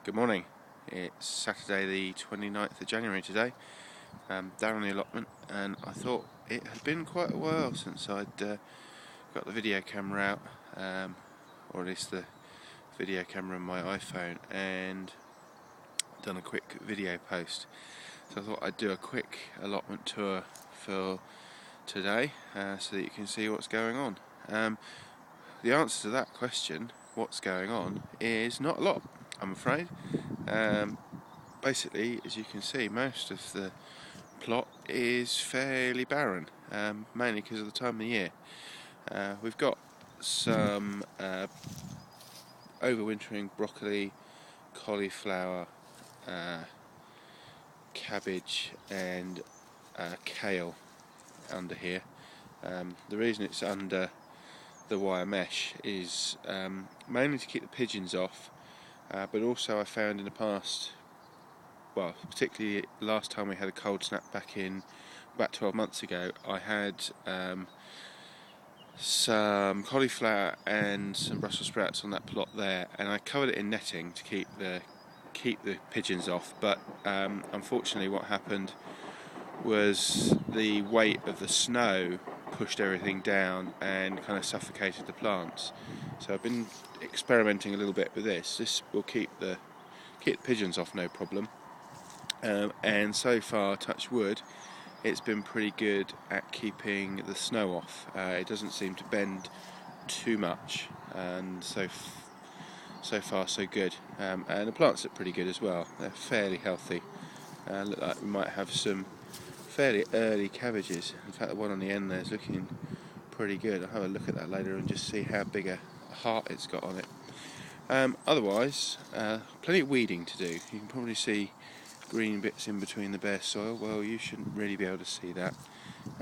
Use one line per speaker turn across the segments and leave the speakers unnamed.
Good morning. It's Saturday the 29th of January today. Down on the allotment, and I thought it had been quite a while since I'd got the video camera out, or at least the video camera on my iPhone, and done a quick video post. So I thought I'd do a quick allotment tour for today, so that you can see what's going on. The answer to that question, what's going on, is not a lot, I'm afraid. Basically, as you can see, most of the plot is fairly barren, mainly because of the time of year. We've got some overwintering broccoli, cauliflower, cabbage and kale under here. The reason it's under the wire mesh is mainly to keep the pigeons off, but also I found in the past, well, particularly last time we had a cold snap back in about 12 months ago, I had some cauliflower and some Brussels sprouts on that plot there, and I covered it in netting to keep the pigeons off, but unfortunately what happened was the weight of the snow pushed everything down and kind of suffocated the plants. So I've been experimenting a little bit with this. This will keep the pigeons off, no problem. And so far, touch wood, it's been pretty good at keeping the snow off. It doesn't seem to bend too much, and so far so good. And the plants look pretty good as well. They're fairly healthy. Look like we might have some fairly early cabbages. In fact, the one on the end there is looking pretty good. I'll have a look at that later and just see how big a heart it's got on it. Otherwise, plenty of weeding to do. You can probably see green bits in between the bare soil. Well, you shouldn't really be able to see that.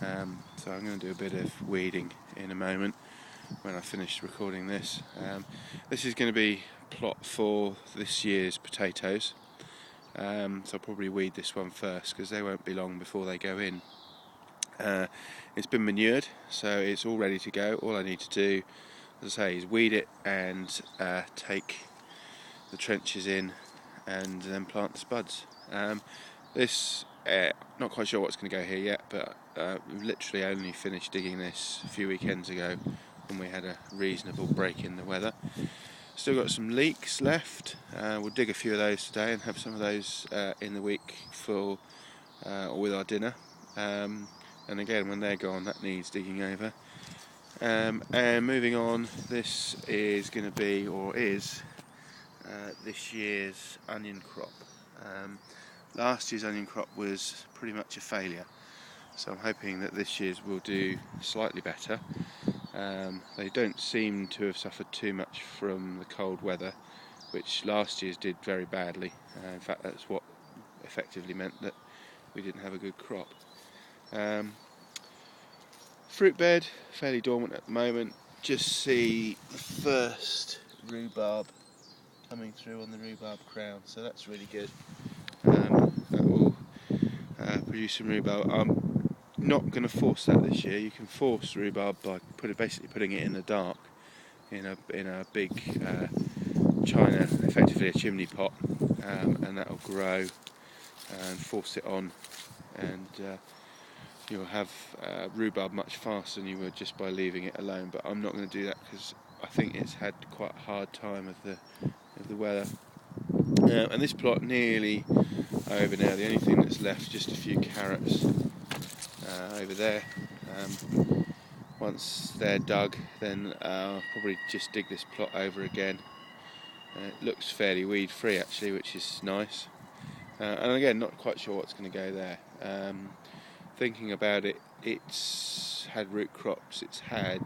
So I'm going to do a bit of weeding in a moment when I finish recording this. This is going to be plot for this year's potatoes. So I'll probably weed this one first because they won't be long before they go in. It's been manured, so it's all ready to go. All I need to do, as I say, is weed it and take the trenches in and then plant the spuds. This, not quite sure what's going to go here yet, but we've literally only finished digging this a few weekends ago when we had a reasonable break in the weather. Still got some leeks left. We'll dig a few of those today and have some of those in the week for or with our dinner. And again, when they're gone, that needs digging over. And moving on, this is going to be, or is, this year's onion crop. Last year's onion crop was pretty much a failure, so I'm hoping that this year's will do slightly better. They don't seem to have suffered too much from the cold weather, which last year's did very badly. In fact, that's what effectively meant that we didn't have a good crop. Fruit bed, fairly dormant at the moment. Just see the first rhubarb coming through on the rhubarb crown, so that's really good. That will produce some rhubarb. I'm not going to force that this year. You can force rhubarb by basically putting it in the dark in a big china, effectively a chimney pot, and that will grow and force it on, and you'll have rhubarb much faster than you would just by leaving it alone. But I'm not going to do that because I think it's had quite a hard time of the weather. And this plot nearly over now. The only thing that's left, just a few carrots over there. Once they're dug, then I'll probably just dig this plot over again. It looks fairly weed free actually, which is nice. And again, not quite sure what's going to go there. Thinking about it, it's had root crops. It's had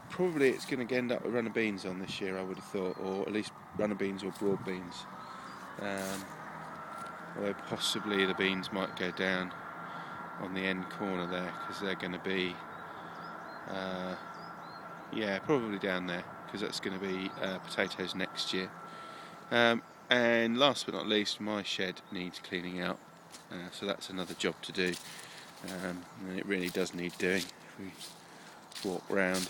probably it's going to end up with runner beans on this year, I would have thought, or at least runner beans or broad beans. Although possibly the beans might go down on the end corner there because they're going to be, probably down there because that's going to be potatoes next year. And last but not least, my shed needs cleaning out, so that's another job to do, and it really does need doing. If we walk round,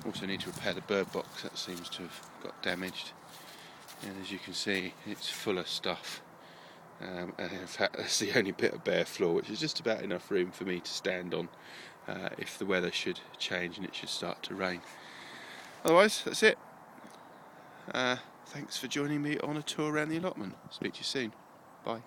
also need to repair the bird box, that seems to have got damaged. and as you can see, it's full of stuff. And in fact, that's the only bit of bare floor, which is just about enough room for me to stand on if the weather should change and it should start to rain. Otherwise, that's it. Thanks for joining me on a tour around the allotment. Speak to you soon. Bye.